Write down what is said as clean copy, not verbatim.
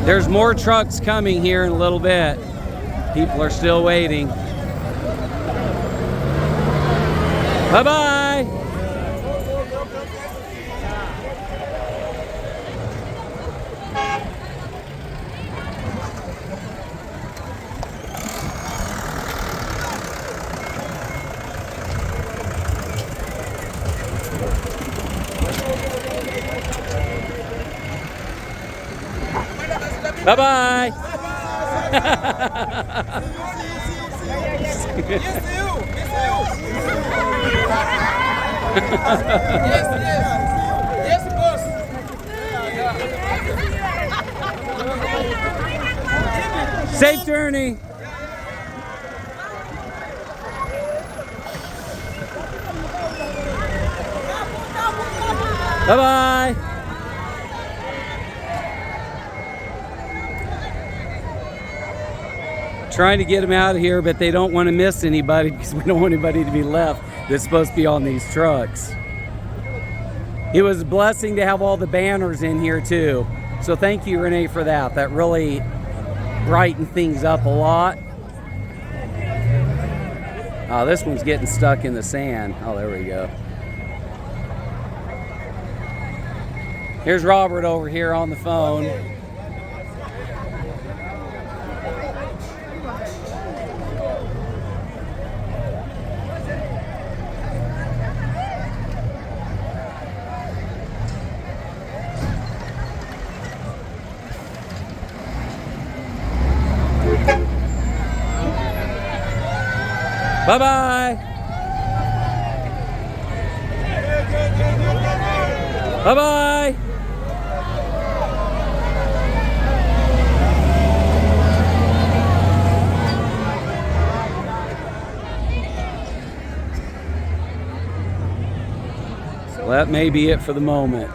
There's more trucks coming here in a little bit. People are still waiting. Bye-bye. Bye-bye. Yes, boss. Safe journey. Bye-bye. Trying to get them out of here, but they don't want to miss anybody because we don't want anybody to be left that's supposed to be on these trucks. It was a blessing to have all the banners in here too. So thank you, Renee, for that. That really brightened things up a lot. Oh, this one's getting stuck in the sand. Oh, there we go. Here's Robert over here on the phone. Bye-bye. Bye-bye. Well, that may be it for the moment.